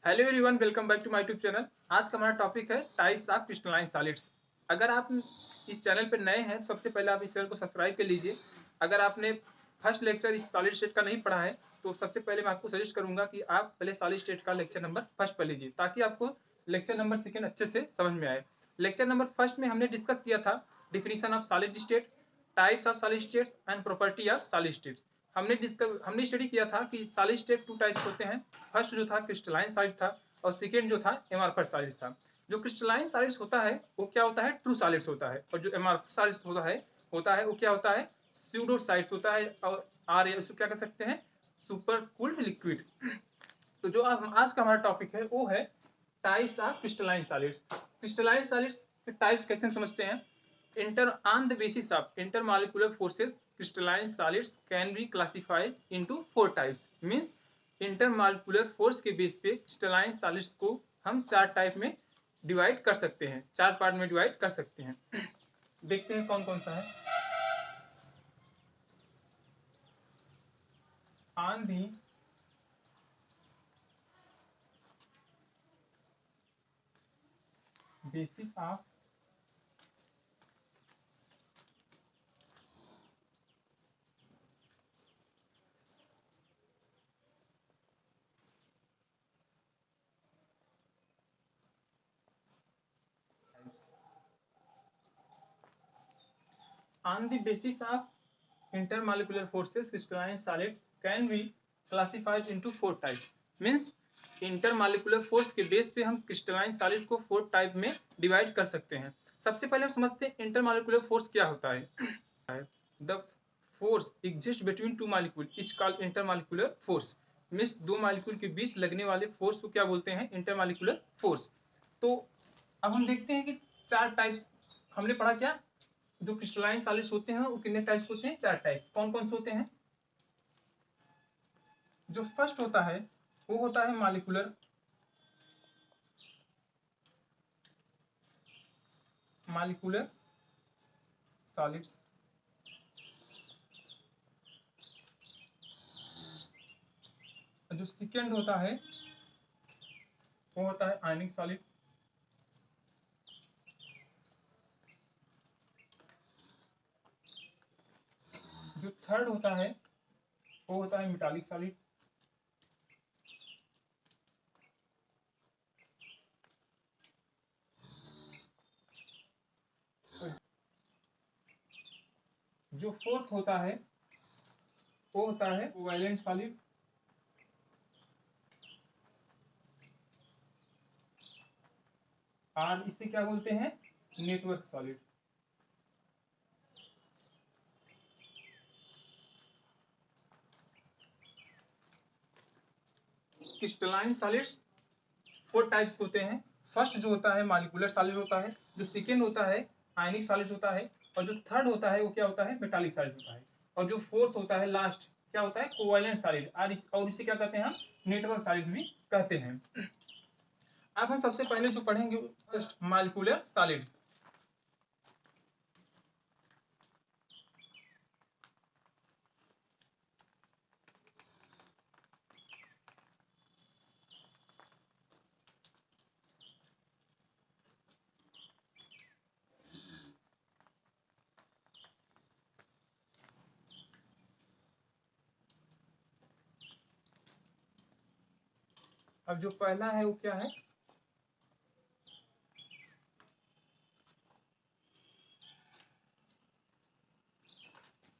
Hello everyone, welcome back to my YouTube channel. आज का हमारा टॉपिक है टाइप्स ऑफ क्रिस्टलाइन सॉलिड्स। अगर आप इस चैनल पर नए हैं तो सबसे पहले आप इस चैनल को सब्सक्राइब कर लीजिए। अगर आपने फर्स्ट लेक्चर इस सॉलिड स्टेट का नहीं पढ़ा है तो सबसे पहले मैं आपको सजेस्ट करूंगा कि आप पहले सॉलिड स्टेट का लेक्चर नंबर फर्स्ट पढ़ लीजिए ताकि आपको लेक्चर नंबर सेकेंड अच्छे से समझ में आए। लेक्चर नंबर फर्स्ट में हमने डिस्कस किया था definition of solid state, types of solid states and property of solid states. हमने स्टडी किया था कि सॉलिड स्टेट टू टाइप्स होते हैं। फर्स्ट जो था क्रिस्टलाइन सॉलिड था और सेकेंड जो था एमॉर्फस सॉलिड्स था। जो क्रिस्टलाइन सॉलिड्स होता है वो क्या होता है, ट्रू सॉलिड्स होता है, और जो एमॉर्फस सॉलिड्स होता है वो क्या होता है, स्यूडो सॉलिड्स होता है, और इसको क्या कर सकते हैं, सुपर कूल्ड लिक्विड। तो जो आज का हमारा टॉपिक है वो है types of crystalline solids. Crystalline solids के टाइप्स कैसे समझते हैं। On the basis of intermolecular forces, crystalline solids can be classified into 4 types. Means intermolecular force के बेस पे क्रिस्टलाइन सॉलिड्स को हम 4 टाइप में डिवाइड कर सकते हैं, 4 पार्ट में डिवाइड कर सकते हैं। देखते हैं कौन कौन सा है। On the basis of On the basis of intermolecular forces, crystalline solid can be classified into 4 types. Means intermolecular force के बेस पे हम क्रिस्टलाइन सॉलिड को 4 टाइप में डिवाइड कर सकते हैं। सबसे पहले हम समझते हैं इंटरमॉलिक्यूलर फोर्स क्या होता है। The force exist between two molecule is called intermolecular force. Means दो मॉलिक्यूल के बीच लगने वाले फोर्स को क्या बोलते हैं, इंटरमॉलिक्यूलर फोर्स। तो अब हम देखते हैं कि 4 टाइप्स हमने पढ़ा क्या, जो क्रिस्टलाइन सॉलिड्स होते हैं वो कितने टाइप्स होते हैं, 4 टाइप्स। कौन कौन से होते हैं। जो फर्स्ट होता है वो होता है मॉलिक्यूलर सॉलिड्स। जो सेकंड होता है वो होता है आयनिक सॉलिड। जो थर्ड होता है वो होता है मेटालिक सॉलिड। जो फोर्थ होता है वो होता है कोवैलेंट सॉलिड। और इसे क्या बोलते हैं, network solid. Crystalline solids 4 types होते हैं। फर्स्ट जो होता है मॉलिक्यूलर सॉलिड होता है, जो सेकेंड होता है आयनिक सॉलिड होता है, और जो थर्ड होता है वो क्या होता है, मेटालिक सॉलिड होता है, और जो फोर्थ होता है लास्ट क्या होता है, कोवैलेंट सॉलिड। और इसे क्या कहते हैं हम, नेटवर्क सॉलिड भी कहते हैं। अब हम सबसे पहले जो पढ़ेंगे मॉलिक्यूलर सॉलिड। अब जो पहला है वो क्या है,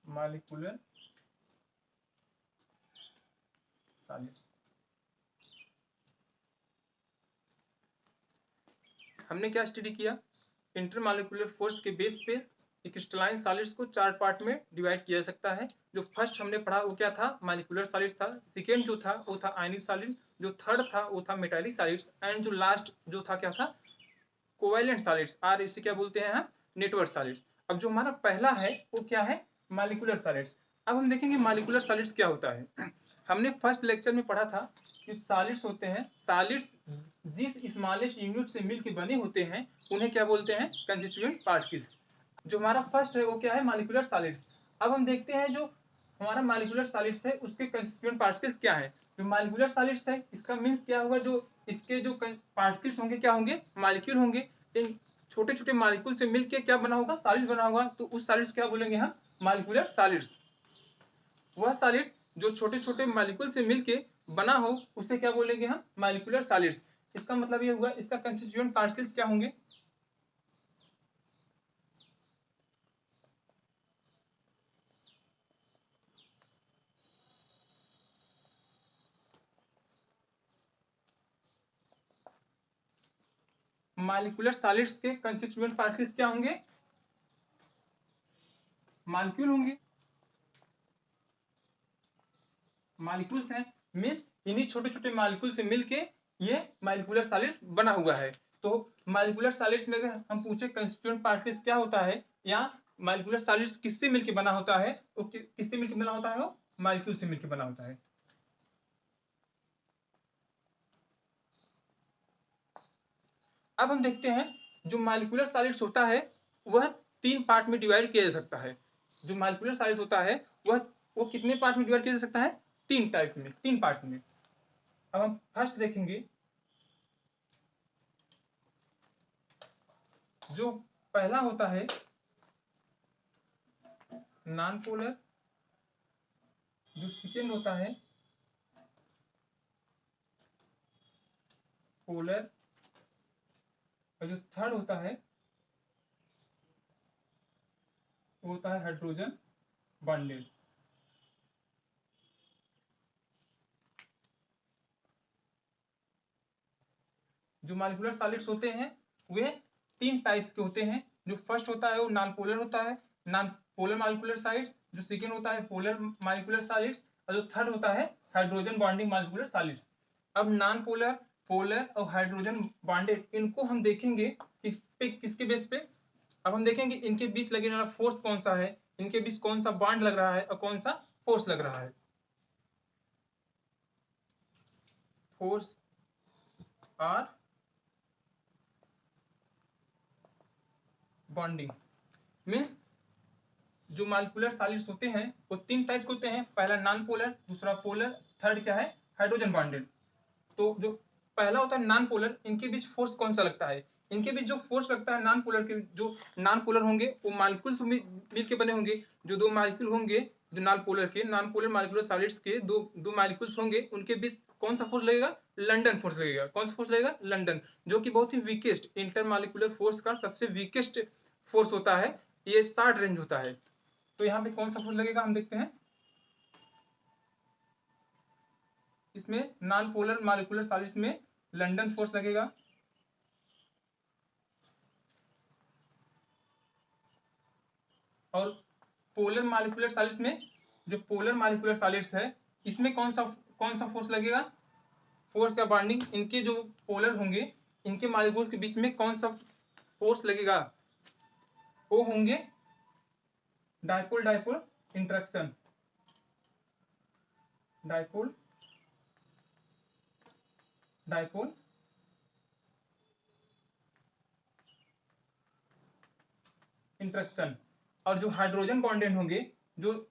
मॉलिक्यूलर सॉलिड्स। हमने क्या स्टडी किया, इंटरमॉलिक्यूलर फोर्स के बेस पे क्रिस्टलाइन सॉलिड्स को 4 पार्ट में डिवाइड किया जा सकता है। जो फर्स्ट हमने पढ़ा वो क्या था, मॉलिक्यूलर सॉलिड्स था। सेकेंड जो था वो था आयनिक सॉलिड। जो थर्ड था वो था मेटालिक सॉलिड्स, एंड जो लास्ट जो था क्या था, कोवैलेंट सॉलिड्स, और इसे क्या बोलते हैं हम, नेटवर्क सॉलिड्स। अब जो हमारा पहला है वो क्या है, मॉलिक्यूलर सॉलिड्स। अब हम देखेंगे मॉलिक्यूलर सॉलिड्स क्या होता है। हमने फर्स्ट लेक्चर में पढ़ा था कि सॉलिड्स होते हैं, सॉलिड्स जिस स्मॉलेस्ट यूनिट से मिलकर बने होते हैं उन्हें क्या बोलते हैं, कंस्टिट्यूएंट पार्टिकल्स। जो हमारा फर्स्ट है वो क्या है, मॉलिक्यूलर सॉलिड्स। अब हम देखते हैं जो हमारा मॉलिक्यूलर सॉलिड्स है उसके कंस्टिट्यूएंट पार्टिकल्स क्या है। जो मालिक्यूलर सॉलिड्स है इसका मीन्स क्या होगा, जो इसके जो पार्टिकल्स होंगे क्या होंगे, मालिक्यूल होंगे। इन छोटे छोटे मालिक्यूल से मिलके क्या बना होगा, सॉलिड्स बना होगा। तो उस सॉलिड्स क्या बोलेंगे हम, मालिक्यूलर सॉलिड्स। वह सॉलिड्स जो छोटे छोटे मालिक्यूल से मिलके बना हो उसे क्या बोलेंगे हम, मालिक्यूलर सॉलिड्स। इसका मतलब ये हुआ इसका कंस्टिट्यूएंट पार्टिकल्स क्या होंगे, मालिक्यूलर सॉलिड्स के कंस्टिट्यूएंट पार्टिकल्स क्या होंगे, मालिक्यूल होंगे। मालिक्यूल्स हैं, मीन्स इन्हीं छोटे छोटे मालिक्यूल से मिलके ये मालिक्यूलर सॉलिड्स बना हुआ है। तो मालिक्यूलर सॉलिड्स में अगर हम पूछे कंस्टिट्यूएंट पार्टिकल्स क्या होता है, या मालिक्यूलर सॉलिड्स किससे मिलके बना होता है, वो किससे मिलके बना होता है, वो मालिक्यूल से मिलके बना होता है। अब हम देखते हैं जो मालिक्यूलर सॉलिड्स होता है वह 3 पार्ट में डिवाइड किया जा सकता है। जो मालिक्यूलर सॉलिड्स होता है वो कितने पार्ट में डिवाइड किया जा सकता है, 3 टाइप में, 3 पार्ट में। अब हम फर्स्ट देखेंगे, जो पहला होता है नॉन पोलर, जो सेकेंड होता है पोलर, और जो थर्ड होता है वो होता है हाइड्रोजन बॉन्डेड। जो मालिक्यूलर सॉलिड्स होते हैं वे 3 टाइप्स के होते हैं। जो फर्स्ट होता है वो नॉन पोलर होता है, नॉन पोलर मालिक्यूलर सॉलिड्स। जो सेकेंड होता है पोलर मालिक्यूलर सॉलिड्स, और जो थर्ड होता है हाइड्रोजन बॉन्डिंग मालिक्यूलर सॉलिड्स। अब नॉन पोलर, पोलर और हाइड्रोजन बॉन्डेड, इनको हम देखेंगे किसके बेस पे। अब हम देखेंगे इनके बीच लगने वाला फोर्स कौन सा है, इनके बीच कौन सा बॉन्ड लग रहा है और कौन सा फोर्स लग रहा है। फोर्स आर बॉन्डिंग मीन्स जो मालिक्यूलर सॉलिड्स होते हैं वो 3 टाइप्स के होते हैं। पहला नॉन पोलर, दूसरा पोलर, थर्ड क्या है, हाइड्रोजन बॉन्डेड। तो जो पहला होता है नॉन पोलर, इनके बीच फोर्स कौन सा लगता है, इनके बीच जो फोर्स लगता है नॉन पोलर के, जो नॉन पोलर होंगे वो मालिक्यूल से मिल के बने होंगे। जो दो मालिक्यूल होंगे, जो नॉन पोलर के, नॉन पोलर मालिक्यूलर सॉलिड्स के दो दो मालिक्यूल्स होंगे, उनके बीच कौन सा फोर्स लगेगा, लंडन फोर्स लगेगा। कौन सा फोर्स लगेगा, लंडन, जो कि बहुत ही वीकेस्ट इंटर मालिक्यूलर फोर्स का सबसे वीकेस्ट फोर्स होता है। ये 60 रेंज होता है। तो यहाँ पे कौन सा फोर्स लगेगा हम देखते हैं। इसमें नॉन पोलर मालिक्यूलर सॉलिड्स में लंडन फोर्स लगेगा, और पोलर मालिक्यूलर सॉलिड्स में, जो पोलर मालिक्यूलर सॉलिड्स है इसमें कौन सा फोर्स लगेगा, फोर्स या बॉन्डिंग, इनके जो पोलर होंगे इनके मालिक्यूल के बीच में कौन सा फोर्स लगेगा, वो होंगे dipole dipole interaction. Dipole dipole interaction. और जो हाइड्रोजन बॉन्डेड होंगे, जो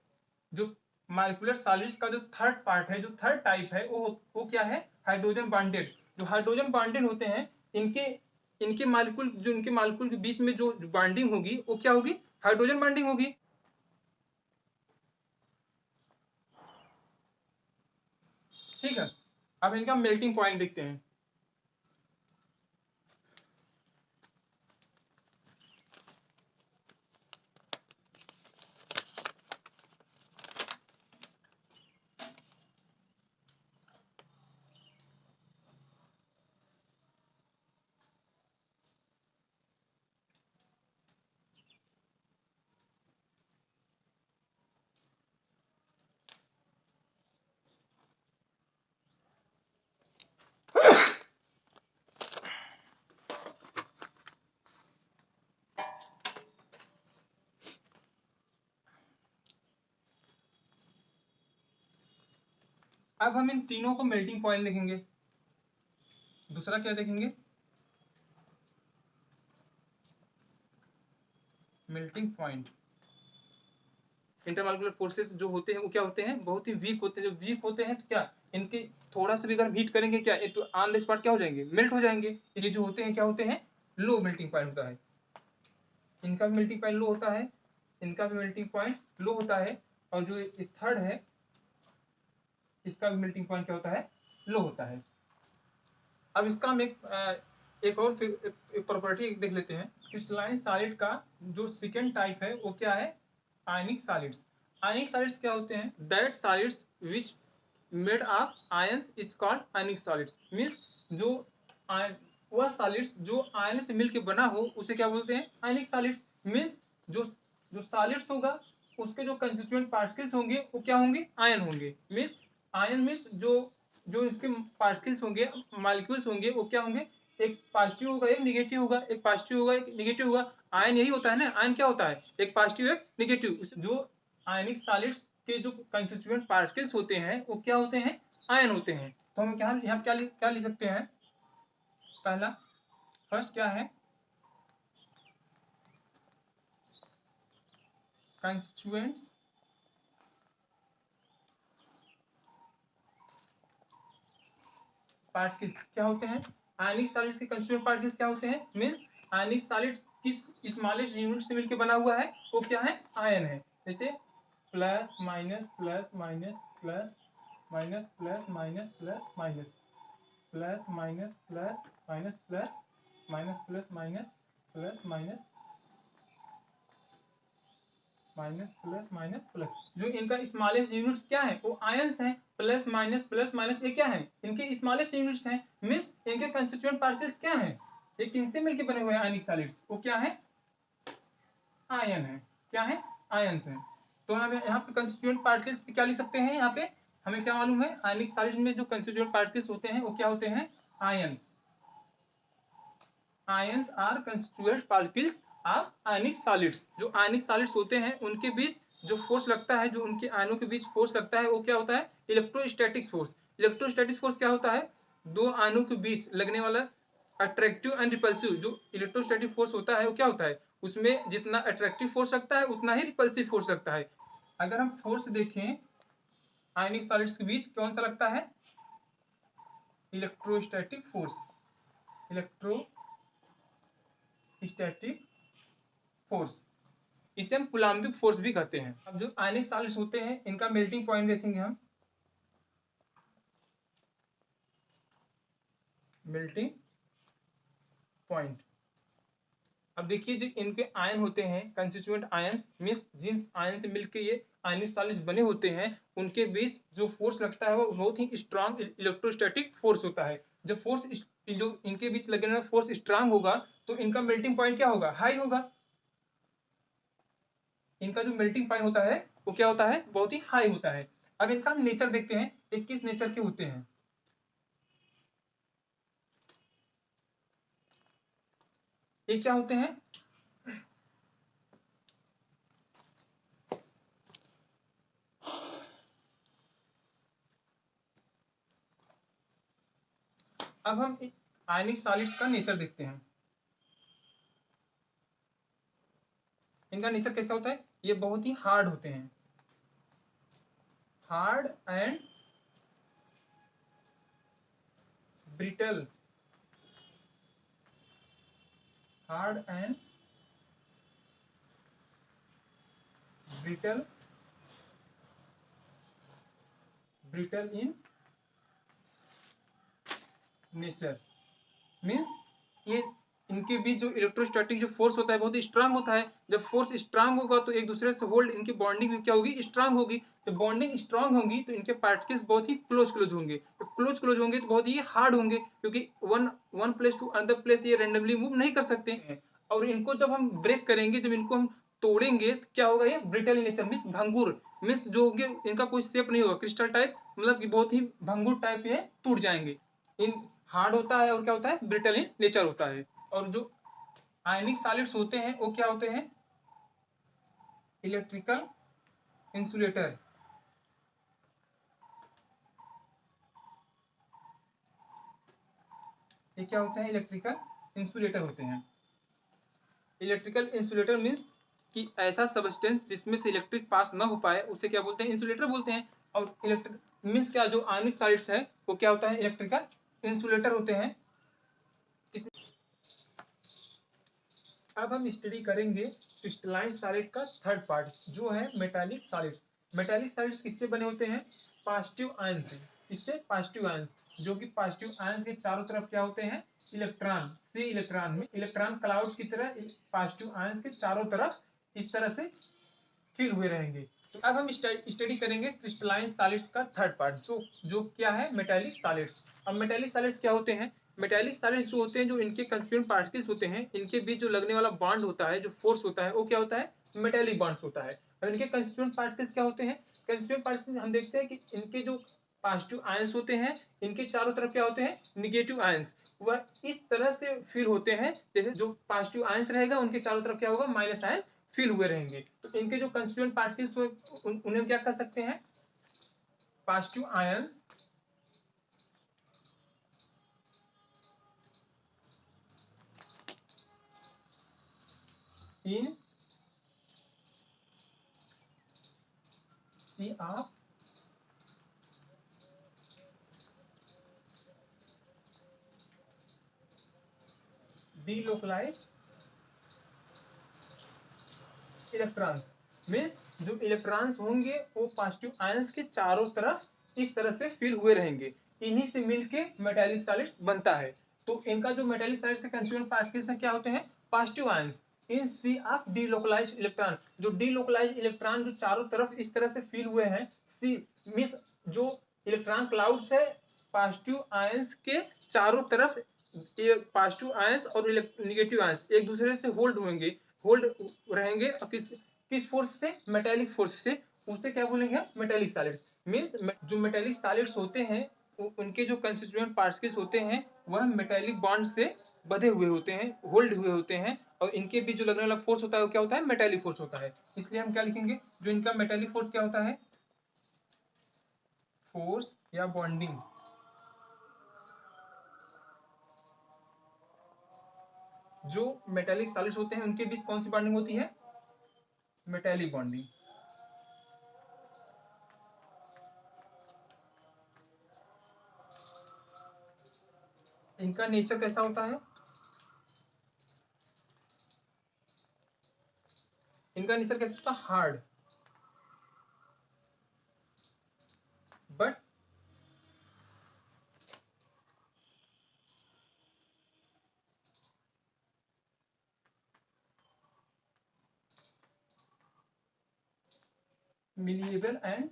जो मालिक्यूलर सॉलिड्स का जो थर्ड पार्ट है, जो थर्ड टाइप है, वो क्या है, हाइड्रोजन बॉन्डेड। जो हाइड्रोजन बॉन्डेड होते हैं इनके इनके मालिक्यूल, जो इनके मालिक्यूल के बीच में जो बॉन्डिंग होगी वो क्या होगी, हाइड्रोजन बॉन्डिंग होगी। ठीक है। अब इनका मेल्टिंग पॉइंट देखते हैं। अब हम इन तीनों को मेल्टिंग पॉइंट देखेंगे। दूसरा क्या देखेंगे, मेल्टिंग पॉइंट। इंटरमॉलिक्यूलर फोर्सेस जो होते हैं वो क्या होते हैं, बहुत ही वीक होते हैं। जो वीक होते हैं तो क्या, इनके थोड़ा सा भी अगर हम हीट करेंगे क्या, ये तो ऑन द स्पॉट क्या हो जाएंगे, मेल्ट हो जाएंगे। ये जो होते हैं क्या होते हैं, लो मेल्टिंग पॉइंट होता है। इनका भी मेल्टिंग पॉइंट लो होता है, इनका भी मेल्टिंग पॉइंट लो होता है, और जो ये थर्ड है इसका भी मेल्टिंग पॉइंट क्या होता है, लो होता है। अब इसका हम एक और एक प्रॉपर्टी देख लेते हैं। क्रिस्टलाइन सॉलिड का जो सेकंड टाइप है वो क्या है, आयनिक सॉलिड्स। आयनिक सॉलिड्स क्या होते हैं, that solids which made of ions is called ionic solids. Means जो वह सॉलिड्स जो आयन से मिलकर बना हो उसे क्या बोलते हैं, आयनिक सॉलिड्स। मींस जो जो सॉलिड्स होगा उसके जो कंस्टिट्यूएंट पार्टिकल्स होंगे वो क्या होंगे, आयन होंगे। मींस आयन मींस जो जो इसके पार्टिकल्स होंगे, मॉलिक्यूल्स होंगे, वो क्या होंगे, एक पॉजिटिव होगा एक निगेटिव होगा, एक पॉजिटिव होगा एक निगेटिव होगा। आयन यही होता है ना, आयन क्या होता है, एक पॉजिटिव एक निगेटिव। जो आयनिक सॉलिड्स के जो कंस्टिट्यूएंट पार्टिकल्स होते हैं वो क्या होते हैं, आयन होते हैं। तो हम क्या यहाँ क्या लिख सकते हैं, पहला फर्स्ट क्या है, कंस्टिट्यूएंट्स पार्टिकल्स क्या होते हैं, आयनिक सॉलिड्स के कंस्टिट्यूएंट पार्टिकल्स क्या होते हैं, मींस आयनिक सॉलिड किस स्मॉलेस्ट यूनिट से मिलकर बना हुआ है वो क्या है, आयन है। जैसे plus minus plus minus plus minus plus minus plus minus plus minus plus minus plus minus plus minus plus minus minus plus minus plus. जो इनका स्मॉलेस्ट यूनिट्स क्या है वो आयंस हैं। प्लस माइनस ये क्या है, इनके स्मॉलेस्ट यूनिट्स हैं। मींस इनके कंस्टिट्यूएंट पार्टिकल्स क्या हैं, ये किनसे मिलकर बने हुए हैं आयनिक सॉलिड्स, वो क्या है, आयन है। क्या है, आयंस हैं। तो हम यहाँ पे कंस्टिट्यूएंट पार्टिकल्स पे क्या लिख सकते हैं, यहाँ पे हमें क्या मालूम है, आयनिक सॉलिड में जो कंस्टिट्यूएंट पार्टिकल्स होते हैं वो क्या होते हैं, ion. Ions are constituent particles of ionic solids. जो आयनिक सॉलिड्स होते हैं उनके बीच जो फोर्स लगता है, जो उनके आयनों के बीच फोर्स लगता है वो क्या होता है, इलेक्ट्रोस्टैटिक फोर्स। इलेक्ट्रोस्टैटिक फोर्स क्या होता है, दो आयनों के बीच लगने वाला अट्रैक्टिव एंड रिपल्सिव। जो इलेक्ट्रोस्टैटिक फोर्स होता है वो क्या होता है, उसमें जितना अट्रैक्टिव फोर्स लगता है उतना ही रिपल्सिव फोर्स लगता है। अगर हम फोर्स देखें आयनिक सॉलिड्स के बीच कौन सा लगता है, इलेक्ट्रोस्टैटिक फोर्स, इलेक्ट्रोस्टैटिक फोर्स। इसे हम कूलाम्बिक फोर्स भी कहते हैं। अब जो आयनिक सॉलिड्स होते हैं इनका मेल्टिंग पॉइंट देखेंगे हम, मेल्टिंग पॉइंट। अब देखिए जो इनके आयन होते हैं कंस्टिट्यूएंट आयंस, मींस जिन आयन से मिलकर ये आयनिक सॉलिड्स बने होते हैं उनके बीच जो फोर्स लगता है वो बहुत ही स्ट्रांग इलेक्ट्रोस्टैटिक फोर्स होता है। जब फोर्स जो इनके बीच लगने वाला फोर्स स्ट्रांग होगा तो इनका मेल्टिंग पॉइंट क्या होगा, हाई होगा। इनका जो मेल्टिंग पॉइंट होता है वो क्या होता है, बहुत ही हाई होता है। अब इनका हम नेचर देखते हैं, ये किस नेचर के होते हैं। ये क्या होते हैं, अब हम आयनिक सॉलिड्स का नेचर देखते हैं। इनका नेचर कैसा होता है, ये बहुत ही हार्ड होते हैं, hard and brittle, hard and brittle, brittle in nature. Means ये इनके बीच जो इलेक्ट्रोस्टैटिक जो फोर्स होता है बहुत ही स्ट्रांग होता है। जब फोर्स स्ट्रांग होगा तो एक दूसरे से होल्ड, इनकी बॉन्डिंग भी क्या होगी, स्ट्रांग होगी। जब बॉन्डिंग स्ट्रांग होगी तो इनके पार्टिकल्स बहुत ही क्लोज होंगे। तो क्लोज होंगे तो बहुत ही हार्ड होंगे, क्योंकि one place to another place ये रेंडमली मूव नहीं कर सकते हैं। और इनको जब हम ब्रेक करेंगे, जब इनको हम तोड़ेंगे तो क्या होगा, ये ब्रिटल नेचर मीन्स भंगुर, मीन्स जो होंगे इनका कोई शेप नहीं होगा, क्रिस्टल टाइप, मतलब कि बहुत ही भंगुर टाइप ये टूट जाएंगे। इन हार्ड होता है और क्या होता है, ब्रिटल इन नेचर होता है। और जो आयनिक सॉलिड्स होते हैं वो क्या होते हैं, इलेक्ट्रिकल इंसुलेटर। ये क्या होते हैं, इलेक्ट्रिकल इंसुलेटर होते हैं। इलेक्ट्रिकल इंसुलेटर मीन्स कि ऐसा सबस्टेंस जिसमें से इलेक्ट्रिक पास ना हो पाए उसे क्या बोलते हैं, इंसुलेटर बोलते हैं। और मीन्स क्या, जो आयनिक सॉलिड्स है वो क्या होता है, इलेक्ट्रिकल इंसुलेटर होते हैं। अब हम स्टडी करेंगे क्रिस्टलाइन सॉलिड का थर्ड पार्ट जो है मेटालिक सॉलिड। मेटालिक सॉलिड्स किससे बने होते हैं, पॉजिटिव आयन से। इससे पॉजिटिव आयंस, जो कि पॉजिटिव आयंस के चारों तरफ क्या होते हैं, इलेक्ट्रॉन से इलेक्ट्रॉन में इलेक्ट्रॉन क्लाउड की तरह पॉजिटिव आयंस के चारों तरफ इस तरह से फिल हुए रहेंगे। तो अब हम स्टडी करेंगे क्रिस्टलाइन सॉलिड्स का थर्ड पार्ट जो क्या है, मेटालिक सॉलिड्स। अब मेटालिक सॉलिड्स क्या होते हैं, मेटालिक सॉलिड्स जो होते हैं, जो इनके कंस्टिट्यूएंट पार्टिकल्स होते हैं, इनके बीच जो लगने वाला बॉन्ड होता है, जो फोर्स होता है, वो क्या होता है, मेटालिक बॉन्ड्स होता है। और इनके कंस्टिट्यूएंट पार्टिकल्स क्या होते हैं, कंस्टिट्यूएंट पार्टिकल्स हम देखते हैं कि इनके जो पॉजिटिव आयंस होते हैं, इनके चारों तरफ क्या होते हैं, निगेटिव आयंस। वह इस तरह से फिल होते हैं जैसे जो पॉजिटिव आयंस रहेगा उनके चारों तरफ क्या होगा, माइनस आयन फिल हुए रहेंगे। तो इनके जो कंस्टिट्यूएंट पार्टिकल्स उन्हें क्या कर सकते हैं, positive ions in sea of delocalized electrons. Means जो इलेक्ट्रॉन्स होंगे वो पॉजिटिव आयंस के चारों तरफ इस तरह से फिल हुए रहेंगे। इन्हीं से मिलके मेटालिक सॉलिड्स बनता है। तो इनका जो मेटालिक सॉलिड्स के कंस्टिट्यूएंट पार्टिकल्स क्या होते हैं, positive ions in sea of delocalized electron. जो डीलोकलाइज्ड इलेक्ट्रॉन जो चारों तरफ इस तरह से फिल हुए हैं, सी मीन्स जो इलेक्ट्रॉन क्लाउड्स है पॉजिटिव आयंस के चारों तरफ, पॉजिटिव आयंस और निगेटिव आयंस एक दूसरे से होल्ड रहेंगे। किस किस फोर्स से, मेटालिक फोर्स से। उसे क्या बोलेंगे, मेटालिक सॉलिड्स। मींस जो मेटालिक सॉलिड्स होते हैं उनके जो कंस्टिट्यूएंट पार्टिकल्स होते हैं वह मेटालिक बॉन्ड से बधे हुए होते हैं, होल्ड हुए होते हैं। और इनके बीच जो लगने वाला फोर्स होता है वो क्या होता है, मेटालिक फोर्स होता है। इसलिए हम क्या लिखेंगे, जो इनका मेटालिक फोर्स क्या होता है, फोर्स या बॉन्डिंग। जो मेटालिक सॉलिड्स होते हैं उनके बीच कौन सी बॉन्डिंग होती है, मेटालिक बॉन्डिंग। इनका नेचर कैसा होता है, इनका नेचर कैसा होता है, hard but malleable and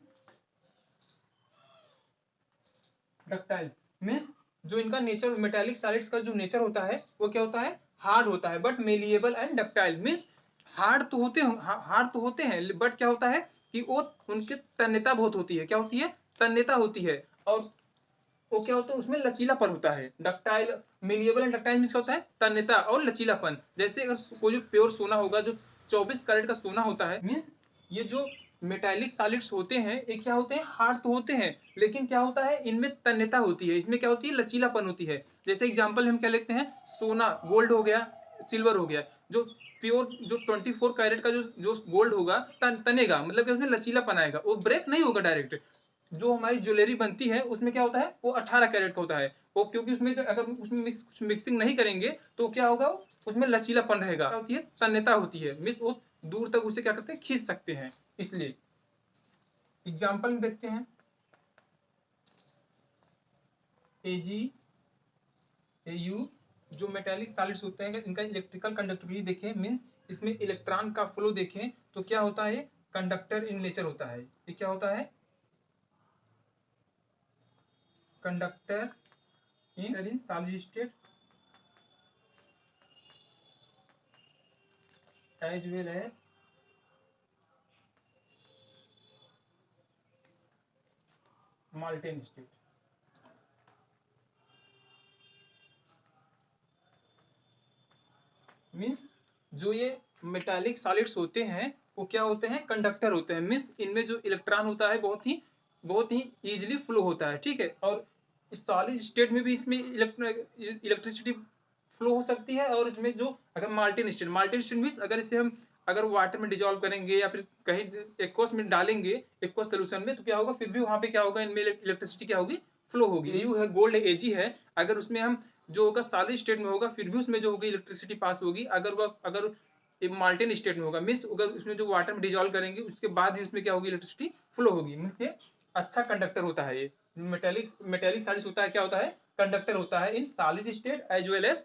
ductile. Means जो इनका नेचर, मेटालिक सॉलिड्स का जो नेचर होता है वो क्या होता है, हार्ड होता है but malleable and ductile. Means hard तो होते हैं बट क्या होता है कि वो उनकी तन्यता बहुत होती है, क्या होती है, तन्यता होती है। और वो क्या होता है, उसमें लचीलापन होता है। Ductile, malleable and ductile means क्या होता है, तन्यता और लचीलापन। जैसे अगर कोई जो प्योर सोना होगा, जो 24 कैरेट का सोना होता है, मीन्स ये जो मेटालिक सॉलिड्स होते हैं ये क्या होते हैं, हार्ड तो होते हैं लेकिन क्या होता है, इनमें तन्यता होती है, इसमें क्या होती है, लचीलापन होती है। जैसे एग्जांपल हम क्या लेते हैं, सोना, गोल्ड हो गया, सिल्वर हो गया। जो प्योर जो 24 कैरेट का जो गोल्ड होगा, तनेगा, मतलब कि उसमें लचीलापन आएगा, वो ब्रेक नहीं होगा डायरेक्ट। जो हमारी ज्वेलरी बनती है उसमें क्या होता है, वो 18 कैरेट का होता है। वो क्योंकि उसमें अगर उसमें मिक्सिंग नहीं करेंगे तो क्या होगा, उसमें लचीलापन रहेगा, क्या होती है, तन्यता होती है। मिस वो दूर तक उसे क्या करते हैं, खींच सकते हैं। इसलिए एग्जाम्पल में देखते हैं, एजी एयू, जो मेटालिक सॉलिड्स होते हैं इनका इलेक्ट्रिकल कंडक्टिविटी देखें, मीन्स इसमें इलेक्ट्रॉन का फ्लो देखें तो क्या होता है, कंडक्टर इन नेचर होता है। ये क्या होता है, conductor in solid state as well as molten state। Means जो ये मेटालिक सॉलिड्स होते हैं वो क्या होते हैं, कंडक्टर होते हैं। मीन्स इनमें जो इलेक्ट्रॉन होता है बहुत ही इजीली फ्लो होता है, ठीक है। और सॉलिड स्टेट में भी इसमें इलेक्ट्रिसिटी फ्लो हो सकती है, और इसमें जो अगर माल्टिन स्टेट मीन्स अगर इसे हम अगर वाटर में डिजोल्व करेंगे या फिर कहीं एक्वस में डालेंगे, एक्वस सोल्यूशन में, तो क्या होगा, फिर भी वहां पे क्या होगा, इनमें इलेक्ट्रिसिटी क्या होगी, फ्लो होगी। एयू है, गोल्ड एजी है, अगर उसमें हम जो होगा सॉलिड स्टेट में होगा, फिर भी उसमें जो होगी इलेक्ट्रिसिटी पास होगी। अगर माल्टिन स्टेट में होगा मीन्स अगर उसमें जो वाटर में डिजोल्व करेंगे उसके बाद भी उसमें क्या होगी, इलेक्ट्रिसिटी फ्लो होगी। मीन्स ये अच्छा कंडक्टर होता है। ये मेटेलिक सॉलिड्स होता है, क्या होता है, कंडक्टर होता है in solid state as well as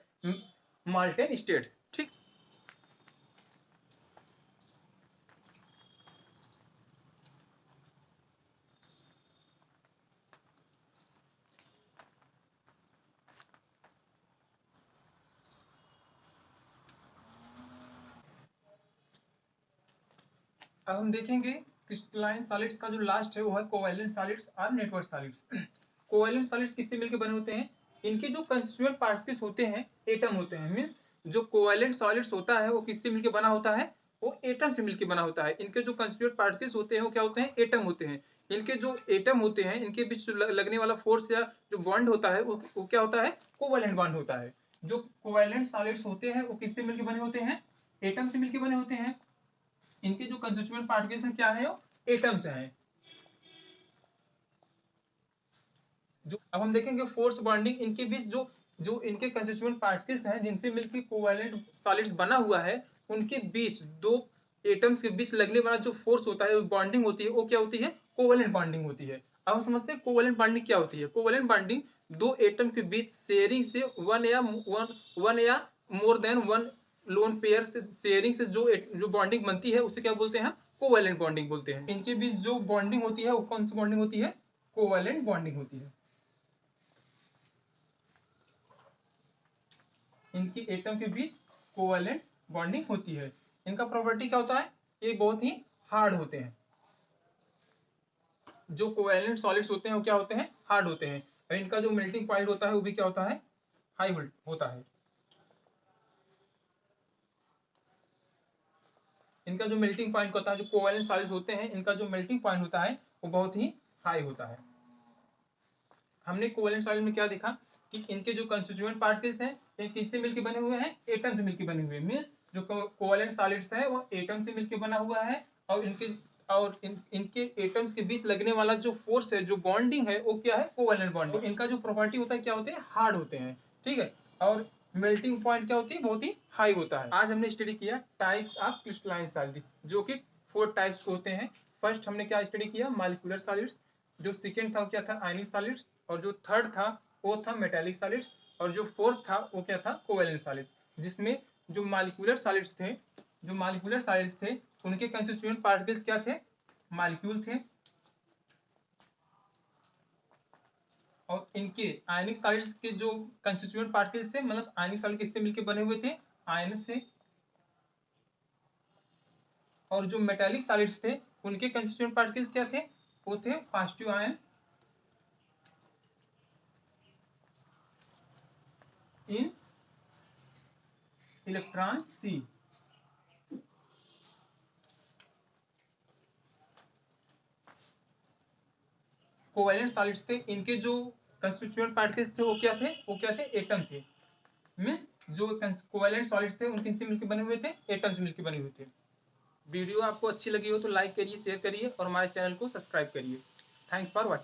molten state. ठीक, अब हम देखेंगे क्रिस्टलाइन सॉलिड्स का जो लास्ट है वो है कोवैलेंट सॉलिड्स और नेटवर्क सॉलिड्स। कोवैलेंट सॉलिड्स किससे मिलकर बने होते हैं, इनके जो कंस्टिट्यूएंट पार्टिकल्स होते हैं एटम होते हैं। मींस जो कोवैलेंट सॉलिड्स होता है वो किससे मिलकर बना होता है, वो एटम से मिलकर बना होता है। इनके जो कंस्टिट्यूएंट पार्टिकल्स होते हैं वो क्या होते हैं, एटम होते हैं। इनके जो एटम होते हैं इनके बीच लगने वाला फोर्स या जो बॉन्ड होता है वो क्या होता है, कोवैलेंट बॉन्ड होता है। जो कोवैलेंट सॉलिड्स होते हैं वो किससे मिलकर बने होते हैं, एटम से मिलकर बने होते हैं। इनके जो कंस्टिट्यूएंट पार्टिकल्स हैं क्या है, वो एटम्स हैं। जो अब हम देखेंगे फोर्स बॉन्डिंग, इनके बीच जो जो इनके कंस्टिट्यूएंट पार्टिकल्स हैं जिनसे मिलकर कोवैलेंट सॉलिड्स बना हुआ है, उनके बीच दो एटम्स के बीच लगने वाला जो फोर्स होता है, बॉन्डिंग होती है, वो क्या होती है, कोवैलेंट बॉन्डिंग होती है। अब हम समझते हैं कोवैलेंट बॉन्डिंग क्या होती है। कोवैलेंट बॉन्डिंग दो एटम के बीच शेयरिंग से वन या more than one lone pair से शेयरिंग से जो बॉन्डिंग बनती है उसे क्या बोलते हैं, कोवैलेंट बॉन्डिंग बोलते हैं। इनके बीच जो बॉन्डिंग होती है वो कौन सी बॉन्डिंग होती है, कोवैलेंट बॉन्डिंग होती है। इनकी एटम के बीच कोवैलेंट बॉन्डिंग होती है। इनका प्रॉपर्टी क्या होता है, ये बहुत ही हार्ड होते हैं। जो कोवैलेंट सॉलिड्स होते हैं वो क्या होते हैं, हार्ड होते हैं। और इनका जो मेल्टिंग पॉइंट होता है वो भी क्या होता है, हाई वोल्ट होता है। इनका जो मेल्टिंग पॉइंट होता है, जो कोवैलेंट सॉलिड्स होते हैं इनका जो मेल्टिंग पॉइंट होता है वो बहुत ही हाई होता है। हमने कोवैलेंट सॉलिड में क्या देखा कि इनके जो कंस्टिट्यूएंट पार्टिकल्स हैं ये किससे मिलकर बने हुए हैं, एटम से मिलकर बने हुए। मींस जो कोवैलेंट सॉलिड्स है वो एटम से मिलकर बना हुआ है, और इनके एटम्स के बीच लगने वाला जो फोर्स है, जो बॉन्डिंग है, वो क्या है, कोवैलेंट बॉन्डिंग। तो इनका जो प्रॉपर्टी होता है क्या होते हैं, हार्ड होते हैं। ठीक है, और मेल्टिंग पॉइंट क्या होती है, बहुत ही हाई होता है। आज हमने स्टडी किया टाइप्स ऑफ क्रिस्टलाइन सॉलिड, जो कि 4 टाइप्स होते हैं। फर्स्ट हमने क्या स्टडी किया, मॉलिक्यूलर सॉलिड्स। जो सेकंड था वो क्या था, आयनिक सॉलिड्स। और जो थर्ड था वो था मेटालिक सॉलिड्स। और जो फोर्थ था वो क्या था, कोवैलेंट सॉलिड्स। जिसमें जो मॉलिक्यूलर सॉलिड्स थे, उनके कंस्टिट्यूएंट पार्टिकल्स क्या थे, मॉलिक्यूल थे। और इनके आयनिक सॉलिड्स के जो कंस्टिट्यूएंट पार्टिकल्स थे, मतलब आयनिक सॉलिड किससे मिलकर बने हुए थे, आयन से। और जो मेटालिक सॉलिड्स थे उनके कंस्टिट्यूएंट पार्टिकल्स क्या थे, वो थे positive ion in electron sea. Covalent solids थे, इनके जो कंस्टिट्यूएंट पार्टिकल्स थे वो क्या थे, एटम थे। मीन्स जो कोवैलेंट सॉलिड्स थे उनके से मिलकर बने हुए थे, एटम से मिलकर बने हुए थे। वीडियो आपको अच्छी लगी हो तो लाइक करिए, शेयर करिए और हमारे चैनल को सब्सक्राइब करिए। Thanks for watching.